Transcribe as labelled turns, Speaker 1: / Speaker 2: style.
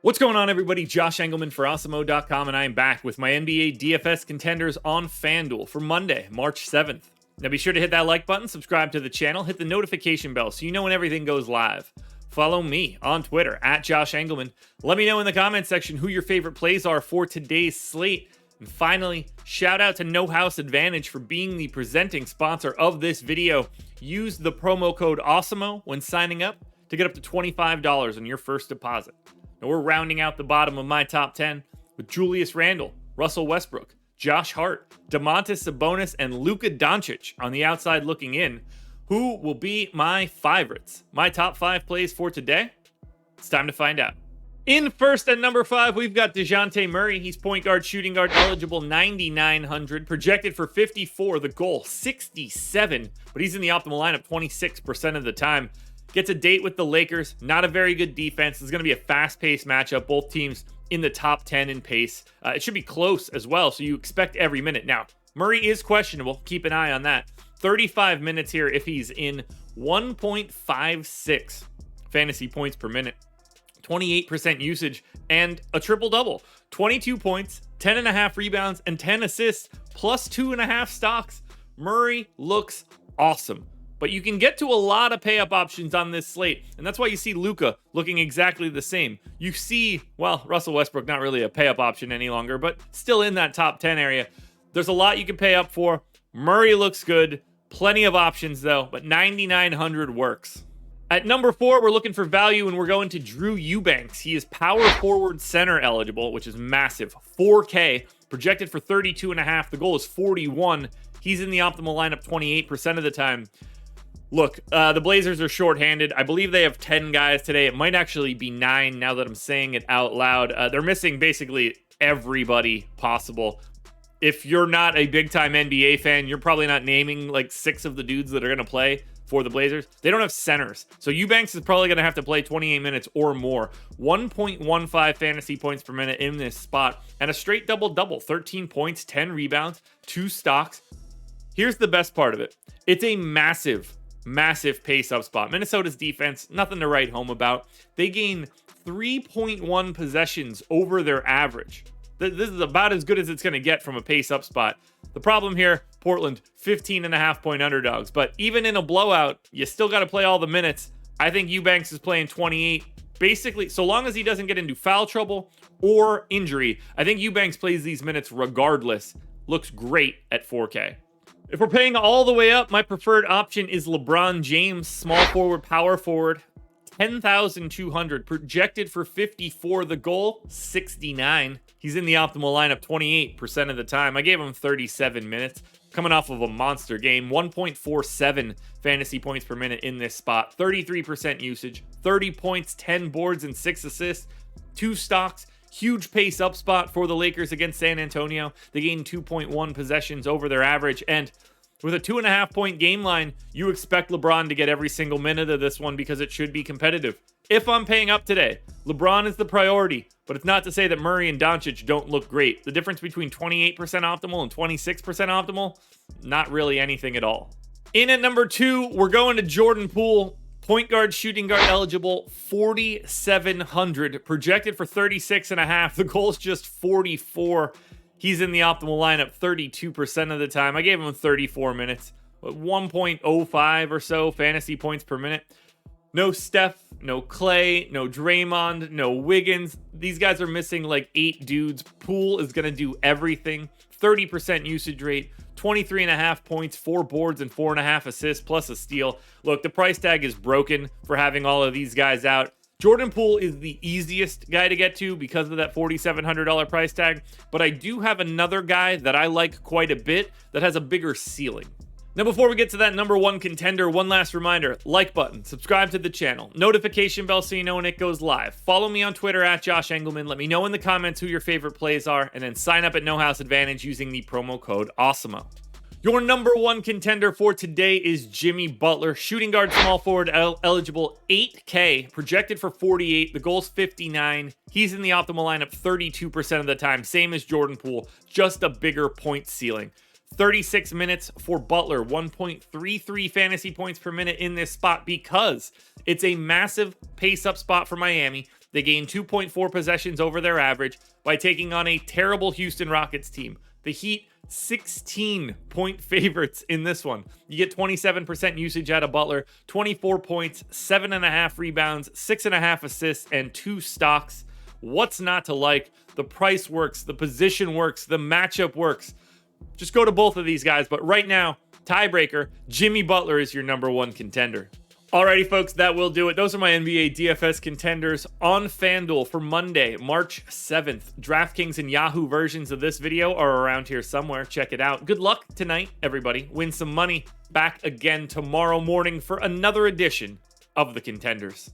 Speaker 1: What's going on, everybody? Josh Engleman for Awesemo.com, and I am back with my NBA DFS contenders on FanDuel for Monday, March 7th. Now be sure to hit that like button, subscribe to the channel, hit the notification bell so you know when everything goes live. Follow me on Twitter at Josh Engleman. Let me know in the comment section who your favorite plays are for today's slate. And finally, shout out to No House Advantage for being the presenting sponsor of this video. Use the promo code Awesemo when signing up to get up to $25 on your first deposit. Now we're rounding out the bottom of my top 10 with Julius Randle, Russell Westbrook, Josh Hart, Domantas Sabonis, and Luka Doncic on the outside looking in. Who will be my favorites? My top 5 plays for today? It's time to find out. In first at number 5, we've got DeJounte Murray. He's point guard, shooting guard eligible, 9,900. Projected for 54, the goal 67, but he's in the optimal lineup 26% of the time. Gets a date with the Lakers. Not a very good defense. It's going to be a fast-paced matchup. Both teams in the top 10 in pace. It should be close as well, so you expect every minute. Now, Murray is questionable. Keep an eye on that. 35 minutes here if he's in. 1.56 fantasy points per minute. 28% usage and a triple-double. 22 points, 10.5 rebounds, and 10 assists, plus 2.5 stocks. Murray looks awesome. But you can get to a lot of pay-up options on this slate, and that's why you see Luka looking exactly the same. You see, well, Russell Westbrook, not really a pay-up option any longer, but still in that top 10 area. There's a lot you can pay up for. Murray looks good. Plenty of options, though, but 9,900 works. At number 4, we're looking for value, and we're going to Drew Eubanks. He is power forward center eligible, which is massive. 4K, projected for 32.5. The goal is 41. He's in the optimal lineup 28% of the time. Look, the Blazers are shorthanded. I believe they have 10 guys today. It might actually be 9 now that I'm saying it out loud. They're missing basically everybody possible. If you're not a big-time NBA fan, you're probably not naming like 6 of the dudes that are going to play for the Blazers. They don't have centers. So Eubanks is probably going to have to play 28 minutes or more. 1.15 fantasy points per minute in this spot. And a straight double-double. 13 points, 10 rebounds, 2 stocks. Here's the best part of it. It's a massive pace-up spot. Minnesota's defense, nothing to write home about. They gain 3.1 possessions over their average. This is about as good as it's going to get from a pace-up spot. The problem here, Portland, 15.5-point underdogs. But even in a blowout, you still got to play all the minutes. I think Eubanks is playing 28. Basically, so long as he doesn't get into foul trouble or injury, I think Eubanks plays these minutes regardless. Looks great at 4K. If we're paying all the way up, my preferred option is LeBron James, small forward, power forward, 10,200, projected for 54. The goal, 69. He's in the optimal lineup 28% of the time. I gave him 37 minutes, coming off of a monster game. 1.47 fantasy points per minute in this spot, 33% usage, 30 points, 10 boards, and 6 assists, 2 stocks. Huge pace up spot for the Lakers against San Antonio. They gained 2.1 possessions over their average. And with a 2.5-point game line, you expect LeBron to get every single minute of this one because it should be competitive. If I'm paying up today, LeBron is the priority, but it's not to say that Murray and Doncic don't look great. The difference between 28% optimal and 26% optimal, not really anything at all. In at number 2, we're going to Jordan Poole. Point guard, shooting guard eligible, 4,700. Projected for 36.5. The goal is just 44. He's in the optimal lineup 32% of the time. I gave him 34 minutes. 1.05 or so fantasy points per minute. No Steph, no Clay, no Draymond, no Wiggins. These guys are missing like 8 dudes. Poole is going to do everything. 30% usage rate, 23.5 points, 4 boards, and 4.5 assists, plus a steal. Look, the price tag is broken for having all of these guys out. Jordan Poole is the easiest guy to get to because of that $4,700 price tag, but I do have another guy that I like quite a bit that has a bigger ceiling. Now, before we get to that number 1 contender, one last reminder, like button, subscribe to the channel, notification bell so you know when it goes live. Follow me on Twitter at Josh Engleman. Let me know in the comments who your favorite plays are, and then sign up at No House Advantage using the promo code Awesemo. Your number 1 contender for today is Jimmy Butler, shooting guard, small forward eligible, 8K, projected for 48. The goal's 59. He's in the optimal lineup 32% of the time, same as Jordan Poole, just a bigger point ceiling. 36 minutes for Butler, 1.33 fantasy points per minute in this spot because it's a massive pace-up spot for Miami. They gained 2.4 possessions over their average by taking on a terrible Houston Rockets team. The Heat, 16-point favorites in this one. You get 27% usage out of Butler, 24 points, 7.5 rebounds, 6.5 assists, and 2 stocks. What's not to like? The price works, the position works, the matchup works. Just go to both of these guys. But right now, tiebreaker, Jimmy Butler is your number one contender. Alrighty, folks, that will do it. Those are my NBA DFS contenders on FanDuel for Monday, March 7th. DraftKings and Yahoo versions of this video are around here somewhere. Check it out. Good luck tonight, everybody. Win some money. Back again tomorrow morning for another edition of the Contenders.